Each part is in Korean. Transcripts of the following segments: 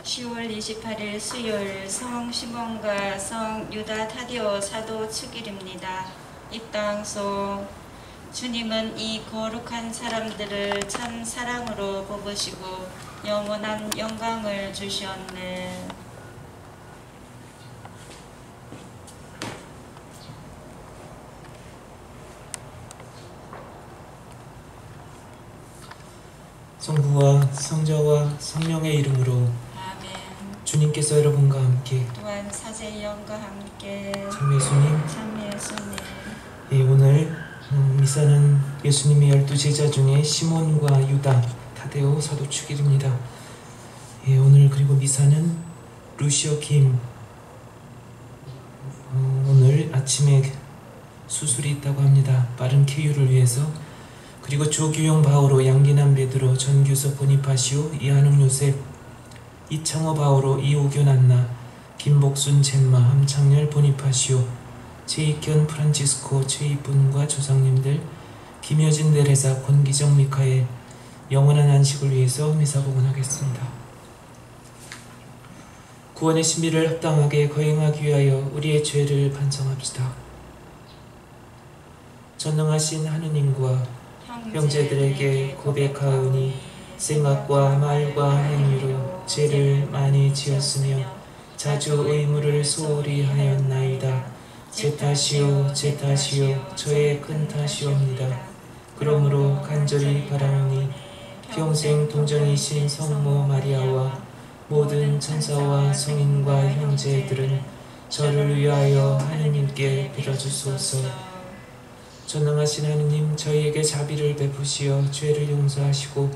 10월 28일 수요일 성 시몬과 성 유다 타데오 사도 축일입니다. 입당소. 주님은 이 거룩한 사람들을 참 사랑으로 뽑으시고 영원한 영광을 주셨네. 성부와 성자와 성령의 이름으로 아멘. 주님께서 여러분과 함께 또한 사제의 영과 함께 참 예수님. 참 예수님. 예, 오늘 미사는 예수님의 12제자 중에 시몬과 유다 타데오 사도 축일입니다. 예, 오늘 그리고 미사는 루시오 김 오늘 아침에 수술이 있다고 합니다. 빠른 쾌유를 위해서. 그리고 조규용 바오로 양기남 베드로 전규석 보니파시오 이한웅 요셉 이창호 바오로 이오견 안나 김복순 젬마 함창렬 보니파시오 최익현 프란치스코 최이쁜과 조상님들 김효진 데레사 권기정 미카엘 영원한 안식을 위해서 미사복원하겠습니다. 구원의 신비를 합당하게 거행하기 위하여 우리의 죄를 반성합시다. 전능하신 하느님과 형제들에게 고백하오니 생각과 말과 행위로 죄를 많이 지었으며 자주 의무를 소홀히 하였나이다. 제 탓이요 제 탓이요 저의 큰 탓이옵니다. 그러므로 간절히 바라오니 평생 동정이신 성모 마리아와 모든 천사와 성인과 형제들은 저를 위하여 하느님께 빌어주소서. 전능하신 하느님, 저희에게 자비를 베푸시어 죄를 용서하시고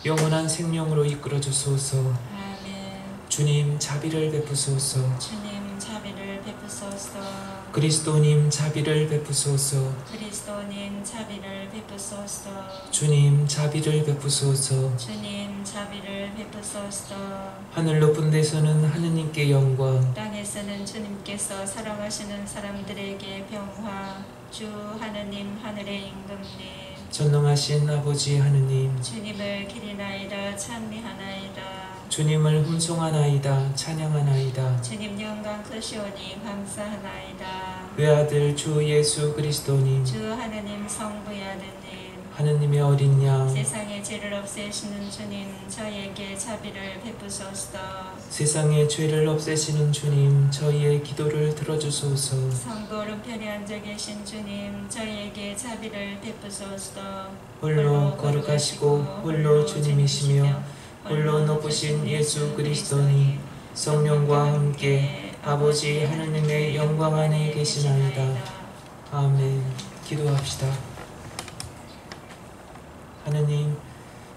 영원한 생명으로 이끌어 주소서. 아멘. 주님 자비를 베푸소서. 주님 자비를 베푸소서. 그리스도님 자비를 베푸소서. 그리스도님 자비를 베푸소서. 주님 자비를 베푸소서. 주님 자비를 베푸소서. 하늘 높은 데서는 하느님께 영광, 땅에서는 주님께서 사랑하시는 사람들에게 평화. 주 하느님 하늘의 임금님. 전능하신 아버지 하느님, 주님을 기리나이다 찬미하나이다. 주님을 hun송하나이다 찬양하나이다. 주님 영광 크시오니 감사하나이다. 외아들 주 예수 그리스도님, 주 하느님 성부의 아드님. 하느님의 어린 양, 세상의 죄를 없애시는 주님 저희에게 자비를 베푸소서. 세상의 죄를 없애시는 주님, 저희의 기도를 들어주소서. 성부 오른편에 앉아 계신 주님 저희에게 자비를 베푸소서. 홀로 거룩하시고 홀로 주님이시며 홀로 높으신 예수 그리스도니 성령과 함께 아버지 하느님의 영광 안에 계시나이다. 아멘. 기도합시다. 하느님,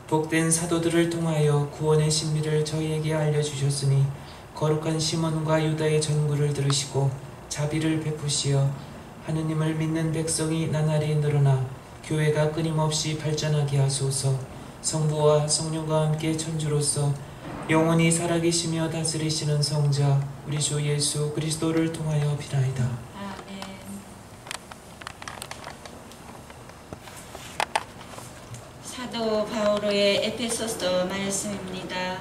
복된 사도들을 통하여 구원의 신비를 저희에게 알려주셨으니 거룩한 시몬과 유다의 전구를 들으시고 자비를 베푸시어 하느님을 믿는 백성이 나날이 늘어나 교회가 끊임없이 발전하게 하소서. 성부와 성령과 함께 천주로서 영원히 살아계시며 다스리시는 성자 우리 주 예수 그리스도를 통하여 비나이다. 아멘. 사도 바오로의 에베소서 말씀입니다.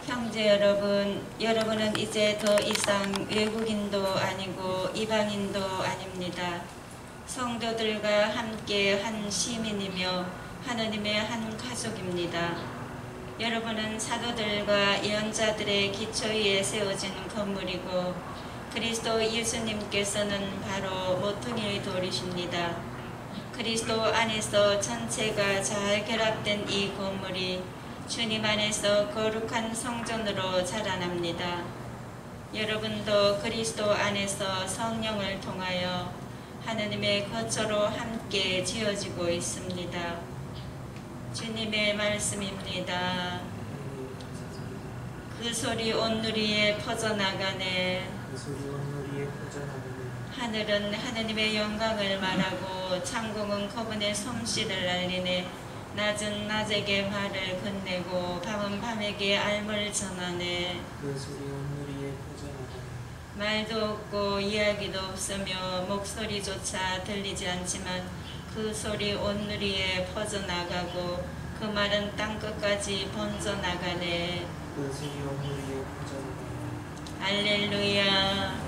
형제 여러분, 여러분은 이제 더 이상 외국인도 아니고 이방인도 아닙니다. 성도들과 함께 한 시민이며 하느님의 한 가족입니다. 여러분은 사도들과 예언자들의 기초 위에 세워진 건물이고 그리스도 예수님께서는 바로 모퉁이 돌이십니다. 그리스도 안에서 전체가 잘 결합된 이 건물이 주님 안에서 거룩한 성전으로 자라납니다. 여러분도 그리스도 안에서 성령을 통하여 하느님의 거처로 함께 지어지고 있습니다. 주님의 말씀입니다. 그 소리 온 누리에 퍼져나가네. 하늘은 하느님의 영광을 말하고 창공은 그분의 솜씨를 알리네. 낮은 낮에게 말을 건네고 밤은 밤에게 알물 전하네. 그 소리 온 누리에 퍼져나가네. 말도 없고 이야기도 없으며 목소리조차 들리지 않지만 그 소리 온 누리에 퍼져나가고 그 말은 땅끝까지 번져나가네. 그 승리와 우리의 보좌로 할렐루야.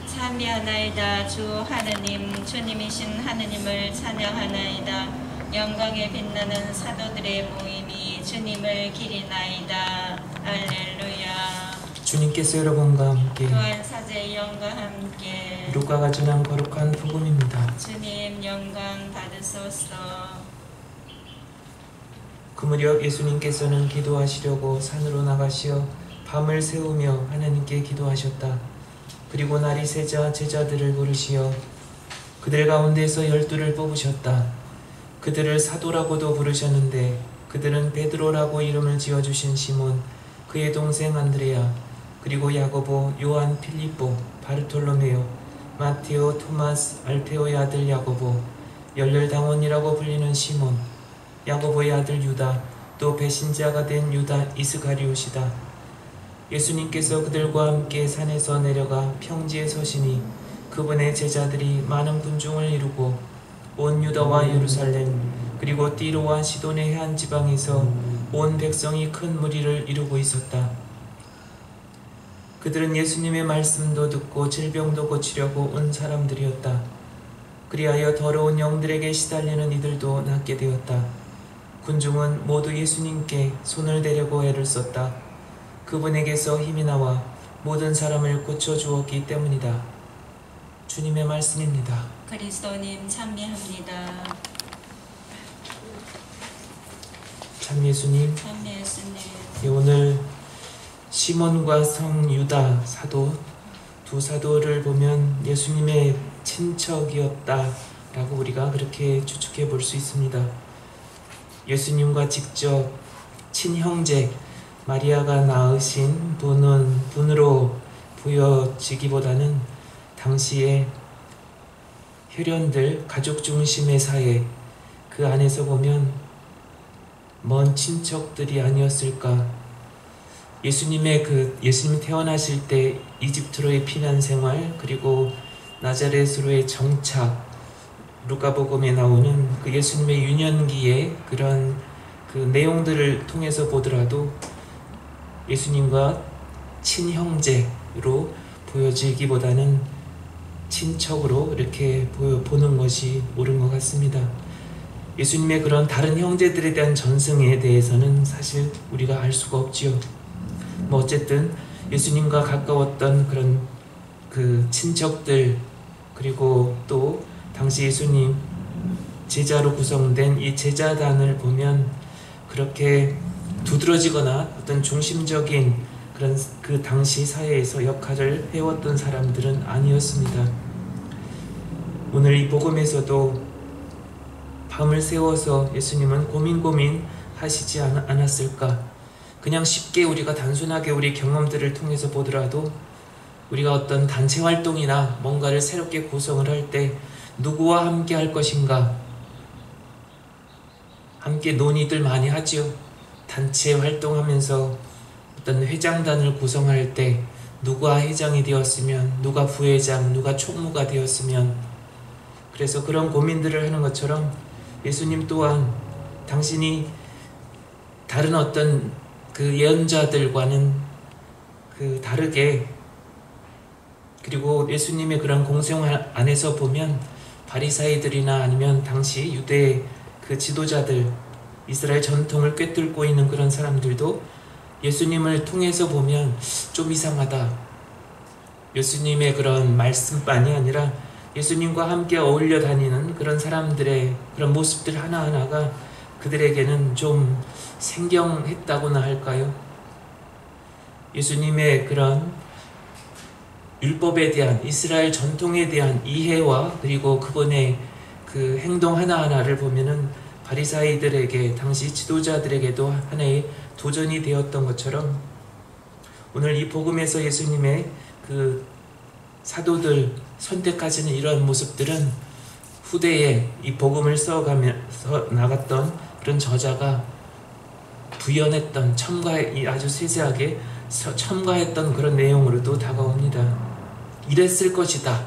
찬미하나이다. 주 하느님, 주님이신 하느님을 찬양하나이다. 영광에 빛나는 사도들의 모임이 주님을 기리나이다. 할렐루야. 주님께서 여러분과 함께 또한 사제의 영과 함께 루카가 전한 거룩한 복음입니다. 주님 영광 받으소서. 그 무렵 예수님께서는 기도하시려고 산으로 나가시어 밤을 새우며 하나님께 기도하셨다. 그리고 날이 새자 제자들을 부르시어 그들 가운데서 12를 뽑으셨다. 그들을 사도라고도 부르셨는데 그들은 베드로라고 이름을 지어주신 시몬, 그의 동생 안드레아, 그리고 야고보, 요한, 필립보, 바르톨로메오, 마테오, 토마스, 알페오의 아들 야고보, 열렬당원이라고 불리는 시몬, 야고보의 아들 유다, 또 배신자가 된 유다 이스가리옷이다. 예수님께서 그들과 함께 산에서 내려가 평지에 서시니 그분의 제자들이 많은 군중을 이루고 온 유다와 예루살렘 그리고 띠로와 시돈의 해안 지방에서 온 백성이 큰 무리를 이루고 있었다. 그들은 예수님의 말씀도 듣고 질병도 고치려고 온 사람들이었다. 그리하여 더러운 영들에게 시달리는 이들도 낫게 되었다. 군중은 모두 예수님께 손을 대려고 애를 썼다. 그분에게서 힘이 나와 모든 사람을 고쳐주었기 때문이다. 주님의 말씀입니다. 그리스도님 찬미합니다. 참 예수님, 찬미 예수님. 오늘 시몬과 성 유다 사도 두 사도를 보면 예수님의 친척이었다라고 우리가 그렇게 추측해 볼 수 있습니다. 예수님과 직접 친형제 마리아가 낳으신 분으로 보여지기보다는 당시에 혈연들 가족 중심의 사회 그 안에서 보면 먼 친척들이 아니었을까. 예수님이 태어나실 때 이집트로의 피난 생활 그리고 나자렛으로의 정착 루카복음에 나오는 그 예수님의 유년기의 그런 그 내용들을 통해서 보더라도 예수님과 친형제로 보여지기보다는 친척으로 이렇게 보는 것이 옳은 것 같습니다. 예수님의 그런 다른 형제들에 대한 전승에 대해서는 사실 우리가 알 수가 없지요. 어쨌든 예수님과 가까웠던 그런 그 친척들 그리고 또 당시 예수님 제자로 구성된 이 제자단을 보면 그렇게 두드러지거나 어떤 중심적인 그런 그 당시 사회에서 역할을 해왔던 사람들은 아니었습니다. 오늘 이 복음에서도 밤을 새워서 예수님은 고민 하시지 않았을까. 그냥 쉽게 우리가 단순하게 우리 경험들을 통해서 보더라도 우리가 어떤 단체 활동이나 뭔가를 새롭게 구성을 할 때 누구와 함께 할 것인가 함께 논의들 많이 하지요. 단체 활동하면서 어떤 회장단을 구성할 때 누가 회장이 되었으면 누가 부회장 누가 총무가 되었으면 그래서 그런 고민들을 하는 것처럼 예수님 또한 당신이 다른 어떤 그 예언자들과는 그 다르게 그리고 예수님의 그런 공생 안에서 보면 바리사이들이나 아니면 당시 유대 그 지도자들 이스라엘 전통을 꿰뚫고 있는 그런 사람들도 예수님을 통해서 보면 좀 이상하다. 예수님의 그런 말씀만이 아니라 예수님과 함께 어울려 다니는 그런 사람들의 그런 모습들 하나하나가 그들에게는 좀 생경했다고나 할까요? 예수님의 그런 율법에 대한 이스라엘 전통에 대한 이해와 그리고 그분의 그 행동 하나하나를 보면은 바리사이들에게 당시 지도자들에게도 하나의 도전이 되었던 것처럼 오늘 이 복음에서 예수님의 그 사도들 선택하시는 이러한 모습들은 후대에 이 복음을 써가면서 나갔던 그런 저자가 부연했던 아주 세세하게 첨가했던 그런 내용으로도 다가옵니다. 이랬을 것이다.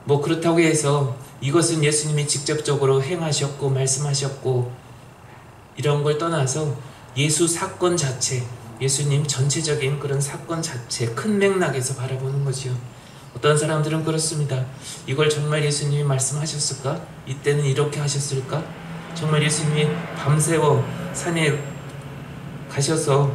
뭐 그렇다고 해서 이것은 예수님이 직접적으로 행하셨고 말씀하셨고 이런 걸 떠나서 예수 사건 자체, 예수님 전체적인 그런 사건 자체, 큰 맥락에서 바라보는 거지요. 어떤 사람들은 그렇습니다. 이걸 정말 예수님이 말씀하셨을까? 이때는 이렇게 하셨을까? 정말 예수님이 밤새워 산에 가셔서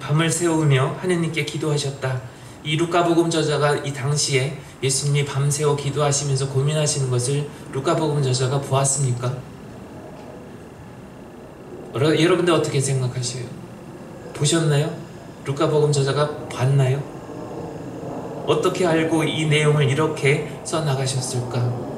밤을 새우며 하느님께 기도하셨다. 이 루카복음 저자가 이 당시에 예수님이 밤새워 기도하시면서 고민하시는 것을 루카복음 저자가 보았습니까? 여러분들 어떻게 생각하세요? 보셨나요? 루카복음 저자가 봤나요? 어떻게 알고 이 내용을 이렇게 써나가셨을까?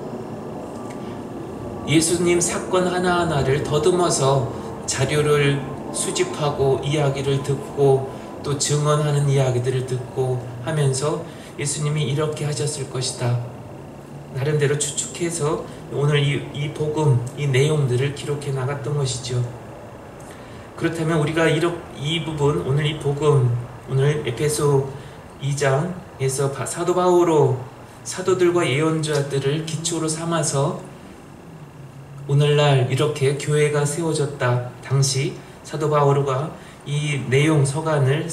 예수님 사건 하나하나를 더듬어서 자료를 수집하고 이야기를 듣고 또 증언하는 이야기들을 듣고 하면서 예수님이 이렇게 하셨을 것이다. 나름대로 추측해서 오늘 이 복음, 이 내용들을 기록해 나갔던 것이죠. 그렇다면 우리가 이 부분, 오늘 이 복음, 오늘 에베소 2장에서 사도 바울로 사도들과 예언자들을 기초로 삼아서 오늘날 이렇게 교회가 세워졌다. 당시 사도 바오로가 이 내용 서간을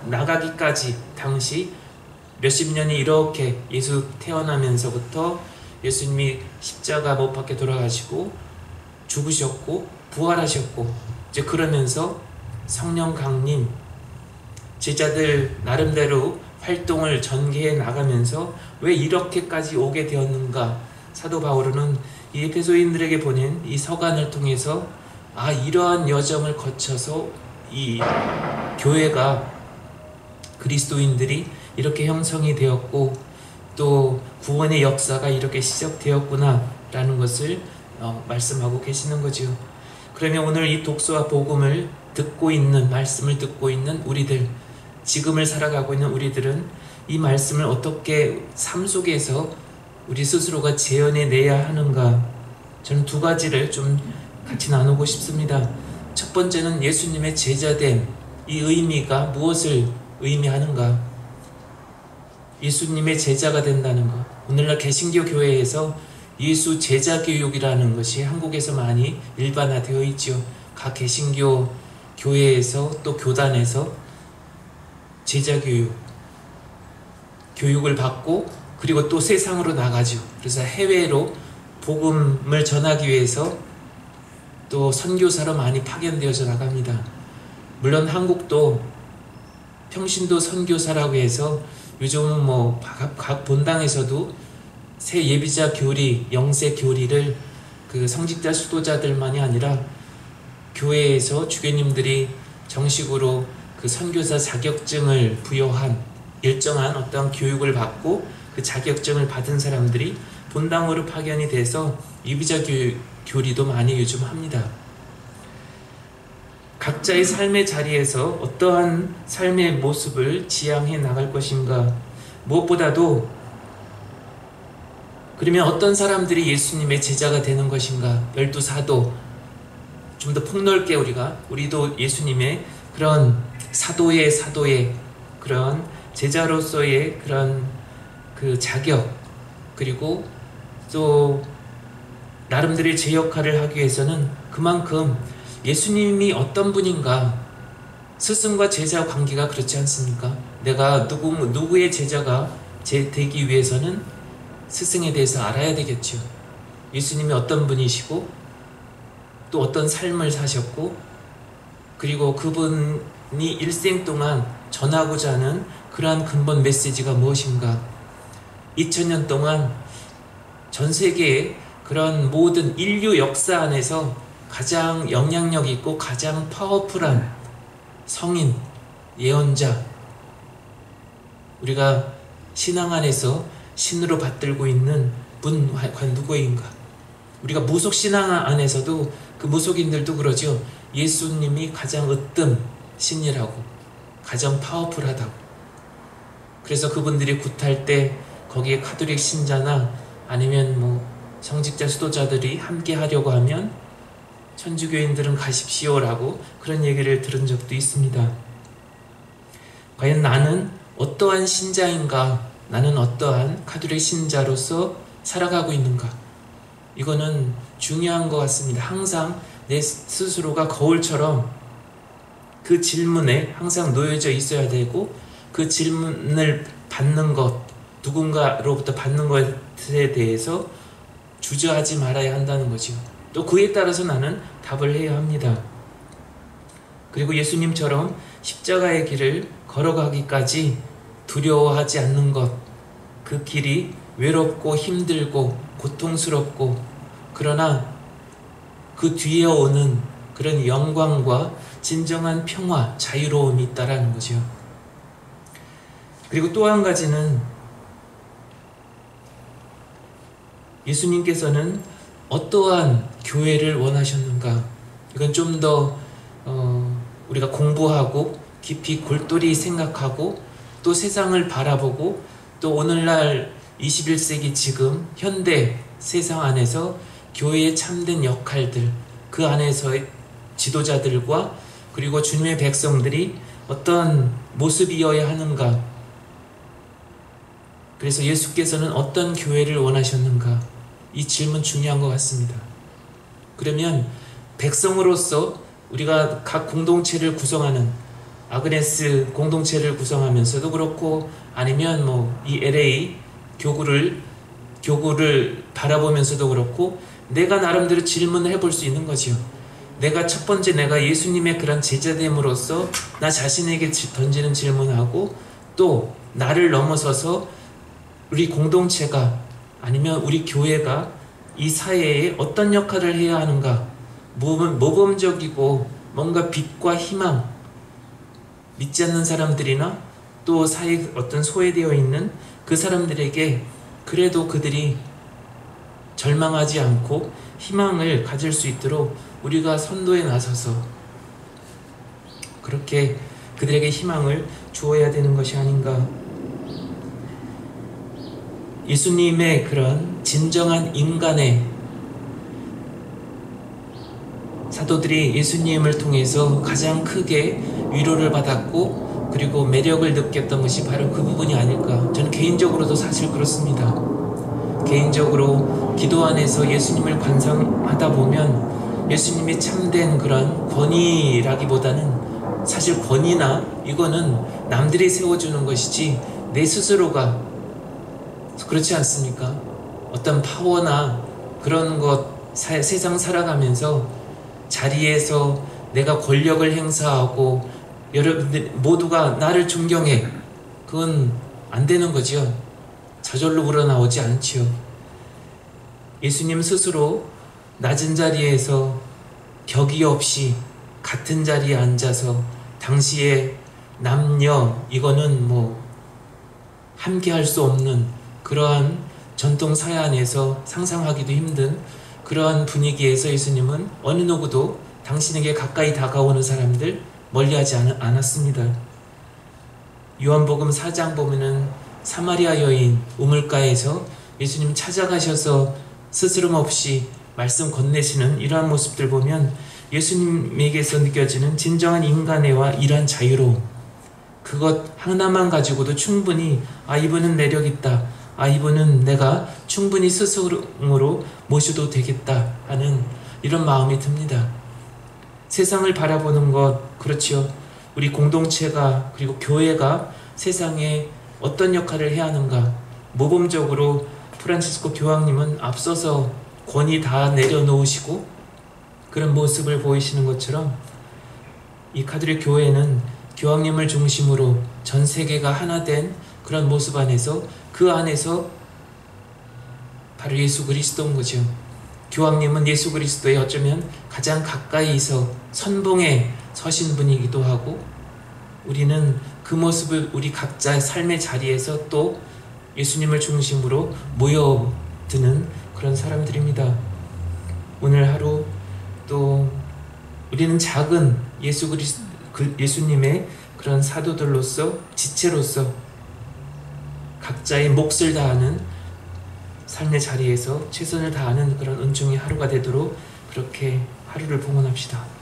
나가기까지 당시 몇십 년이 이렇게 예수 태어나면서부터 예수님이 십자가 못 박혀 돌아가시고 죽으셨고 부활하셨고 이제 그러면서 성령 강림 제자들 나름대로 활동을 전개해 나가면서 왜 이렇게까지 오게 되었는가? 사도 바오로는 이 에베소인들에게 보낸 이 서간을 통해서 이러한 여정을 거쳐서 이 교회가 그리스도인들이 이렇게 형성이 되었고 또 구원의 역사가 이렇게 시작되었구나 라는 것을 말씀하고 계시는 거죠. 그러면 오늘 이 독서와 복음을 듣고 있는 말씀을 듣고 있는 우리들 지금을 살아가고 있는 우리들은 이 말씀을 어떻게 삶 속에서 우리 스스로가 재현해내야 하는가 저는 두 가지를 좀 같이 나누고 싶습니다. 첫 번째는 예수님의 제자됨 이 의미가 무엇을 의미하는가 예수님의 제자가 된다는 것 오늘날 개신교 교회에서 예수 제자 교육이라는 것이 한국에서 많이 일반화되어 있죠. 각 개신교 교회에서 또 교단에서 제자 교육을 받고 그리고 또 세상으로 나가죠. 그래서 해외로 복음을 전하기 위해서 또 선교사로 많이 파견되어져 나갑니다. 물론 한국도 평신도 선교사라고 해서 요즘은 각 본당에서도 새 예비자 교리, 영세 교리를 그 성직자 수도자들만이 아니라 교회에서 주교님들이 정식으로 그 선교사 자격증을 부여한 일정한 어떤 교육을 받고 그 자격증을 받은 사람들이 본당으로 파견이 돼서 예비자 교리도 많이 요즘 합니다. 각자의 삶의 자리에서 어떠한 삶의 모습을 지향해 나갈 것인가 무엇보다도 그러면 어떤 사람들이 예수님의 제자가 되는 것인가 12사도 좀 더 폭넓게 우리도 예수님의 그런 사도의 그런 제자로서의 그런 그 자격 그리고 또 나름대로의 제 역할을 하기 위해서는 그만큼 예수님이 어떤 분인가 스승과 제자 관계가 그렇지 않습니까? 내가 누구의 제자가 되기 위해서는 스승에 대해서 알아야 되겠죠. 예수님이 어떤 분이시고 또 어떤 삶을 사셨고 그리고 그분이 일생 동안 전하고자 하는 그러한 근본 메시지가 무엇인가 2000년 동안 전 세계의 그런 모든 인류 역사 안에서 가장 영향력 있고 가장 파워풀한 성인, 예언자 우리가 신앙 안에서 신으로 받들고 있는 분 누구인가 우리가 무속신앙 안에서도 그 무속인들도 그러죠. 예수님이 가장 으뜸 신이라고 가장 파워풀하다고 그래서 그분들이 굿할 때 거기에 가톨릭 신자나 아니면 성직자 수도자들이 함께 하려고 하면 천주교인들은 가십시오라고 그런 얘기를 들은 적도 있습니다. 과연 나는 어떠한 신자인가 나는 어떠한 가톨릭 신자로서 살아가고 있는가 이거는 중요한 것 같습니다. 항상 내 스스로가 거울처럼 그 질문에 항상 놓여져 있어야 되고, 그 질문을 받는 것, 누군가로부터 받는 것에 대해서 주저하지 말아야 한다는 거죠. 또 그에 따라서 나는 답을 해야 합니다. 그리고 예수님처럼 십자가의 길을 걸어가기까지 두려워하지 않는 것, 그 길이 외롭고 힘들고 고통스럽고, 그러나 그 뒤에 오는 그런 영광과 진정한 평화, 자유로움이 있다라는 거죠. 그리고 또 한 가지는 예수님께서는 어떠한 교회를 원하셨는가? 이건 좀 더 우리가 공부하고 깊이 골똘히 생각하고 또 세상을 바라보고 또 오늘날 21세기 지금 현대 세상 안에서 교회의 참된 역할들, 그 안에서의 지도자들과 그리고 주님의 백성들이 어떤 모습이어야 하는가? 그래서 예수께서는 어떤 교회를 원하셨는가? 이 질문 중요한 것 같습니다. 그러면 백성으로서 우리가 각 공동체를 구성하는 아그네스 공동체를 구성하면서도 그렇고, 아니면 이 LA 교구를 바라보면서도 그렇고, 내가 나름대로 질문을 해볼 수 있는 거지요. 내가 첫 번째, 내가 예수님의 그런 제자됨으로써 나 자신에게 던지는 질문하고, 또 나를 넘어서서 우리 공동체가 아니면 우리 교회가 이 사회에 어떤 역할을 해야 하는가, 모범적이고 뭔가 빛과 희망, 믿지 않는 사람들이나 또 사회에 어떤 소외되어 있는 그 사람들에게 그래도 그들이 절망하지 않고 희망을 가질 수 있도록 우리가 선도에 나서서 그렇게 그들에게 희망을 주어야 되는 것이 아닌가. 예수님의 그런 진정한 인간의 사도들이 예수님을 통해서 가장 크게 위로를 받았고 그리고 매력을 느꼈던 것이 바로 그 부분이 아닐까. 저는 개인적으로도 사실 그렇습니다. 개인적으로 기도 안에서 예수님을 관상하다 보면 예수님이 참된 그런 권위라기보다는, 사실 권위나 이거는 남들이 세워주는 것이지 내 스스로가 그렇지 않습니까? 어떤 파워나 그런 것, 세상 살아가면서 자리에서 내가 권력을 행사하고 여러분들 모두가 나를 존경해, 그건 안 되는 거죠. 저절로 우러나오지 않지요. 예수님 스스로 낮은 자리에서 격이 없이 같은 자리에 앉아서 당시에 남녀, 이거는 함께 할 수 없는 그러한 전통 사회 안에서 상상하기도 힘든 그러한 분위기에서 예수님은 어느 누구도 당신에게 가까이 다가오는 사람들 멀리하지 않았습니다. 요한복음 4장 보면은 사마리아 여인 우물가에서 예수님 찾아가셔서 스스럼 없이 말씀 건네시는 이러한 모습들 보면 예수님에게서 느껴지는 진정한 인간애와 이러한 자유로움, 그것 하나만 가지고도 충분히 이분은 매력있다, 이분은 내가 충분히 스스로 모셔도 되겠다 하는 이런 마음이 듭니다. 세상을 바라보는 것, 그렇죠. 우리 공동체가 그리고 교회가 세상에 어떤 역할을 해야 하는가, 모범적으로 프란치스코 교황님은 앞서서 권위 다 내려놓으시고 그런 모습을 보이시는 것처럼 이 카톨릭 교회는 교황님을 중심으로 전 세계가 하나 된 그런 모습 안에서, 그 안에서 바로 예수 그리스도인 거죠. 교황님은 예수 그리스도에 어쩌면 가장 가까이서 선봉에 서신 분이기도 하고, 우리는 그 모습을 우리 각자의 삶의 자리에서 또 예수님을 중심으로 모여드는 그런 사람들입니다. 오늘 하루 또 우리는 작은 예수님의 그런 사도들로서, 지체로서 각자의 몫을 다하는 삶의 자리에서 최선을 다하는 그런 은총의 하루가 되도록 그렇게 하루를 봉헌합시다.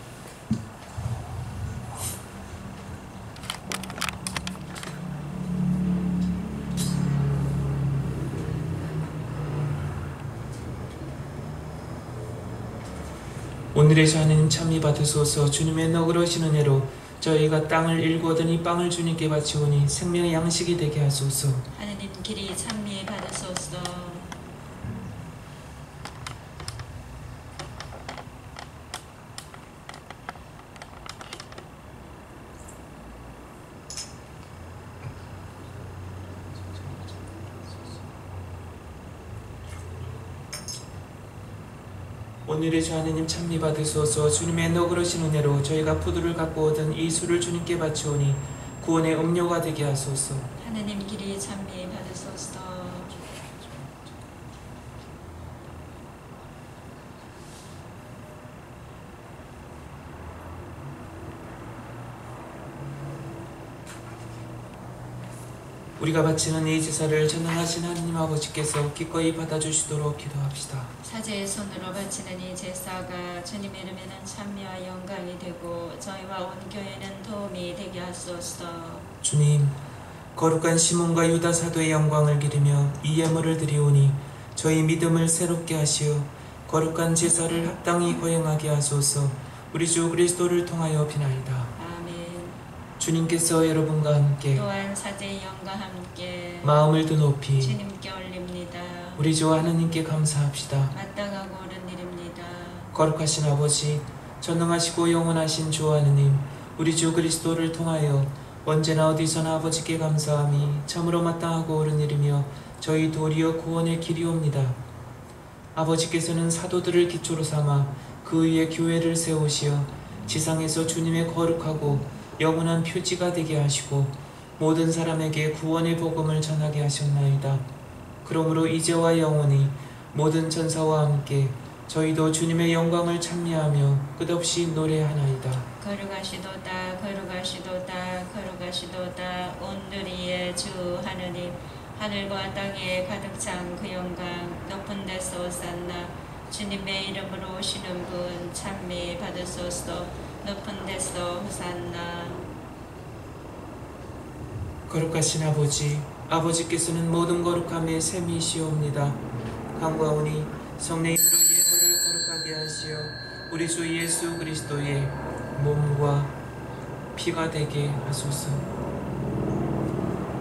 오늘의 하나님 참미 받으소서. 주님의 너그러신 은혜로 저희가 땅을 일구 얻으니 빵을 주님께 바치오니 생명의 양식이 되게 하소서. 하느님 길이 찬미 받으소서. 오늘의 주 하느님 참미 받으소서. 주님의 너그러신 은혜로 저희가 포도를 갖고 얻은 이 술을 주님께 바치오니 구원의 음료가 되게 하소서. 하느님 길이 찬미 받으소서. 우리가 바치는 이 제사를 전능하신 하느님 아버지께서 기꺼이 받아주시도록 기도합시다. 사제의 손으로 바치는 이 제사가 주님의 이름에는 찬미와 영광이 되고 저희와 온 교회는 도움이 되게 하소서. 주님, 거룩한 시몬과 유다 사도의 영광을 기리며 이 예물을 드리오니 저희 믿음을 새롭게 하시어 거룩한 제사를 합당히 거행하게 하소서. 우리 주 그리스도를 통하여 비나이다. 주님께서 여러분과 함께 또한 사제의 영과 함께 마음을 더 높이 주님께 올립니다. 우리 주 하느님께 감사합시다. 마땅하고 옳은 일입니다. 거룩하신 아버지, 전능하시고 영원하신 주 하느님, 우리 주 그리스도를 통하여 언제나 어디서나 아버지께 감사함이 참으로 마땅하고 옳은 일이며 저희 도리어 구원의 길이옵니다. 아버지께서는 사도들을 기초로 삼아 그 위에 교회를 세우시어 지상에서 주님의 거룩하고 영원한 표지가 되게 하시고 모든 사람에게 구원의 복음을 전하게 하셨나이다. 그러므로 이제와 영원히 모든 천사와 함께 저희도 주님의 영광을 찬미하며 끝없이 노래하나이다. 거룩하시도다 거룩하시도다 거룩하시도다 온누리의 주 하느님, 하늘과 땅에 가득 찬 그 영광 높은 데서 오산나. 주님의 이름으로 오시는 분 찬미 받으소서. 높은 데서 호산나. 거룩하신 아버지, 아버지께서는 모든 거룩함의 셈이시옵니다. 간구하오니 성례임으로 예물을 거룩하게 하시어 우리 주 예수 그리스도의 몸과 피가 되게 하소서.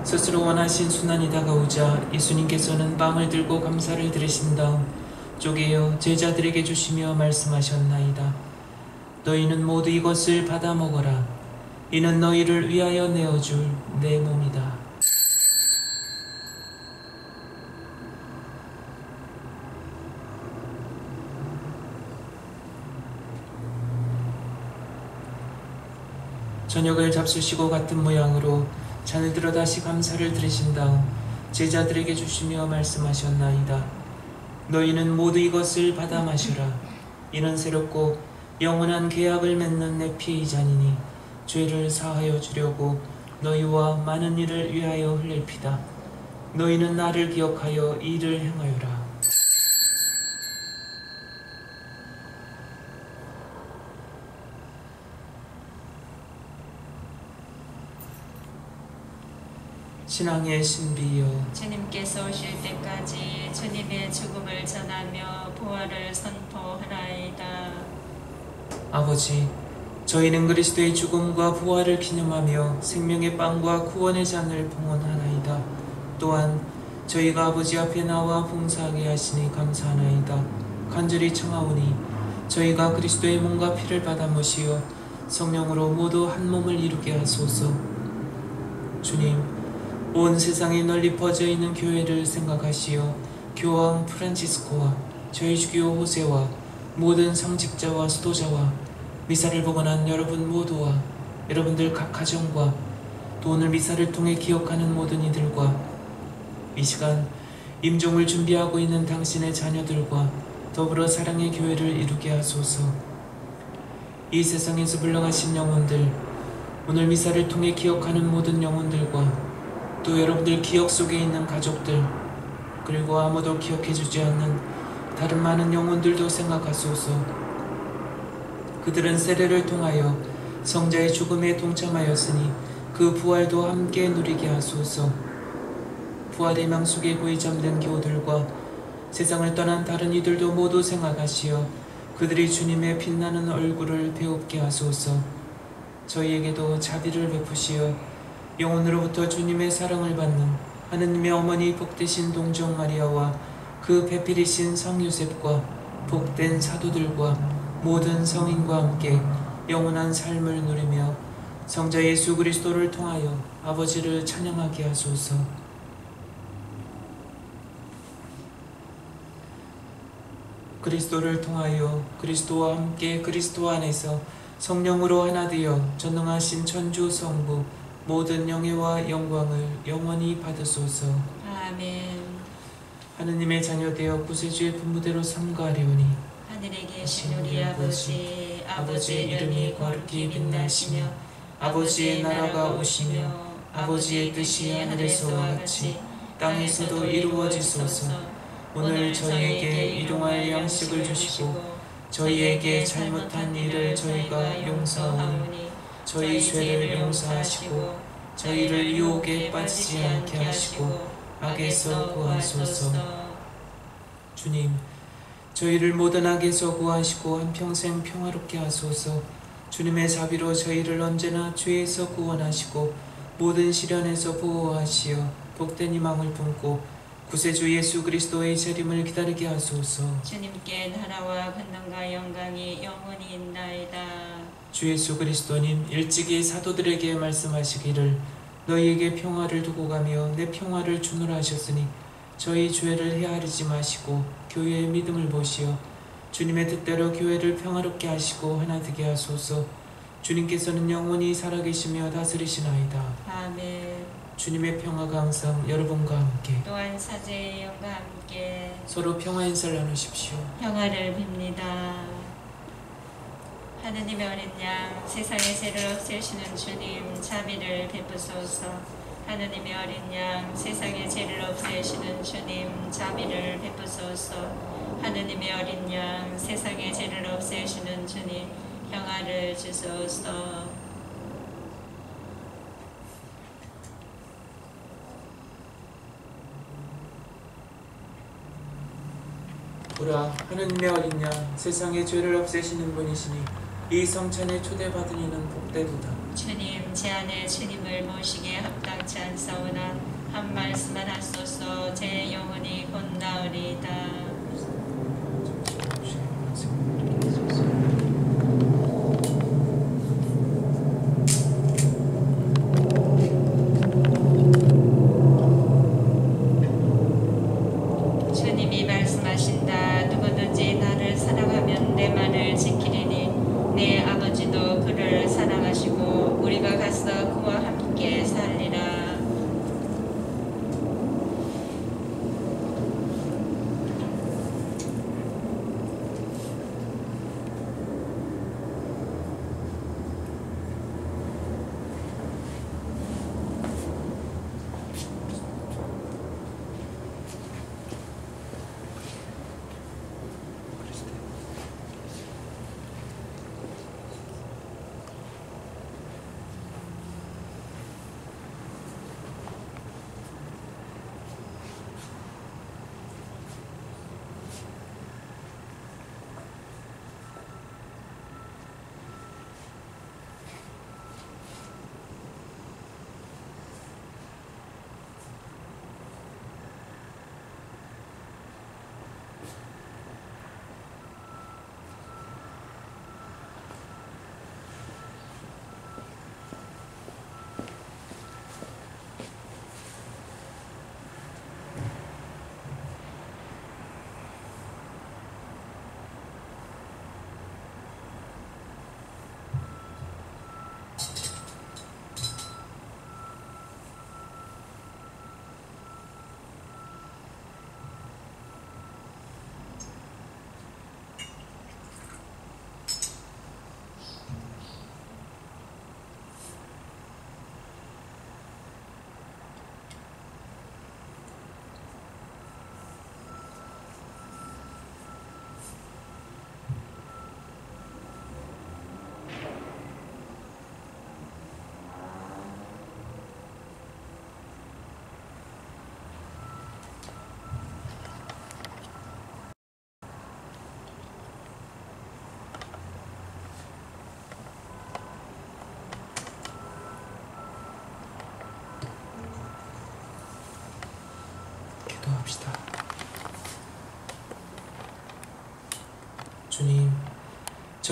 스스로 원하신 순환이 다가오자 예수님께서는 빵을 들고 감사를 드리신 다음 쪼개어 제자들에게 주시며 말씀하셨나이다. 너희는 모두 이것을 받아 먹어라. 이는 너희를 위하여 내어줄 내 몸이다. 저녁을 잡수시고 같은 모양으로 잔을 들어 다시 감사를 드리신 다음 제자들에게 주시며 말씀하셨나이다. 너희는 모두 이것을 받아 마시라. 이는 새롭고 영원한 계약을 맺는 내 피의 잔이니 죄를 사하여 주려고 너희와 많은 이를 위하여 흘릴 피다. 너희는 나를 기억하여 이 일을 행하여라. 신앙의 신비여, 주님께서 오실 때까지 주님의 죽음을 전하며 부활을 선포하나이다. 아버지, 저희는 그리스도의 죽음과 부활을 기념하며 생명의 빵과 구원의 잔을 봉헌하나이다. 또한 저희가 아버지 앞에 나와 봉사하게 하시니 감사하나이다. 간절히 청하오니 저희가 그리스도의 몸과 피를 받아 모시어 성령으로 모두 한 몸을 이루게 하소서. 주님, 온 세상에 널리 퍼져 있는 교회를 생각하시어 교황 프란치스코와 저희 주교 호세와 모든 성직자와 수도자와 미사를 복원한 여러분 모두와 여러분들 각 가정과 또 오늘 미사를 통해 기억하는 모든 이들과 이 시간 임종을 준비하고 있는 당신의 자녀들과 더불어 사랑의 교회를 이루게 하소서. 이 세상에서 물러가신 영혼들, 오늘 미사를 통해 기억하는 모든 영혼들과 또 여러분들 기억 속에 있는 가족들, 그리고 아무도 기억해주지 않는 다른 많은 영혼들도 생각하소서. 그들은 세례를 통하여 성자의 죽음에 동참하였으니 그 부활도 함께 누리게 하소서. 부활의 망 속에 고이 잠든 교우들과 세상을 떠난 다른 이들도 모두 생각하시어 그들이 주님의 빛나는 얼굴을 배웁게 하소서. 저희에게도 자비를 베푸시어 영혼으로부터 주님의 사랑을 받는 하느님의 어머니 복되신 동정 마리아와 그 배필이신 성 요셉과 복된 사도들과 모든 성인과 함께 영원한 삶을 누리며 성자 예수 그리스도를 통하여 아버지를 찬양하게 하소서. 그리스도를 통하여 그리스도와 함께 그리스도 안에서 성령으로 하나 되어 전능하신 천주 성부 모든 영예와 영광을 영원히 받으소서. 아멘. 하느님의 자녀되어 구세주의 분부대로 삼가하리오니 하늘에 계신 우리 아버지, 아버지의 이름이 거룩히 빛나시며 아버지의 나라가 오시며 아버지의 뜻이 하늘에서와 같이 땅에서도 이루어지소서. 오늘 저희에게 일용할 양식을 주시고 저희에게 잘못한 일을 저희가 용서하오니 저희 죄를 용서하시고 저희를 유혹에 빠지지 않게 하시고 악에서 구하소서. 주님, 저희를 모든 악에서 구하시고 한평생 평화롭게 하소서. 주님의 자비로 저희를 언제나 죄에서 구원하시고 모든 시련에서 보호하시어 복된 희망을 품고 구세주 예수 그리스도의 재림을 기다리게 하소서. 주님께 나라와 권능과 영광이 영원히 있나이다. 주 예수 그리스도님, 일찍이 사도들에게 말씀하시기를 너희에게 평화를 두고 가며 내 평화를 주노라 하셨으니 저희 죄를 헤아리지 마시고 교회의 믿음을 보시어 주님의 뜻대로 교회를 평화롭게 하시고 하나 되게 하소서. 주님께서는 영원히 살아계시며 다스리시나이다. 아멘. 주님의 평화가 항상 여러분과 함께 또한 사제의 영과 함께 서로 평화 인사를 나누십시오. 평화를 빕니다. 하느님의 어린 양, 세상의 죄를 없애시는 주님, 자비를 베푸소서. 하느님의 어린 양, 세상의 죄를 없애시는 주님, 자비를 베푸소서. 하느님의 어린 양, 세상의 죄를 없애시는 주님, 평화를 주소서. 보라, 하느님의 어린 양, 세상의 죄를 없애시는 분이시니 이 성찬에 초대받은 이는 복되도다. 주님, 제 안에 주님을 모시기에 합당치 않사오나 한 말씀만 하소서. 제 영혼이 곧 나으리이다. 주님이 말씀하신다. 누구든지 나를 사랑하면 내 말을 지키리니 내 아버지도 그를 사랑하시고 우리가 가서 그와 함께 살리라.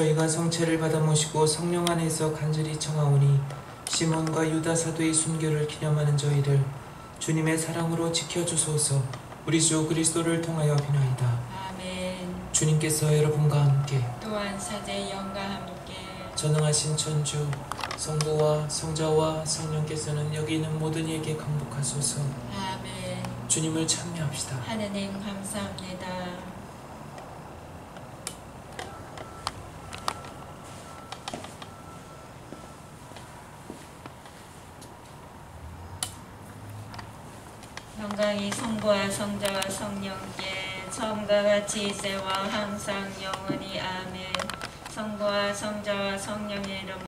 저희가 성체를 받아 모시고 성령 안에서 간절히 청하오니 시몬과 유다 사도의 순교를 기념하는 저희를 주님의 사랑으로 지켜주소서. 우리 주 그리스도를 통하여 비나이다. 아멘. 주님께서 여러분과 함께 또한 사제의 영과 함께 전능하신 천주 성부와 성자와 성령께서는 여기 있는 모든 이에게 강복하소서. 아멘. 주님을 찬미합시다. 하느님 감사합니다. 영광이 성부와 성자와 성령께 처음과 같이 이제와 항상 영원히 아멘. 성부와 성자와 성령의 이름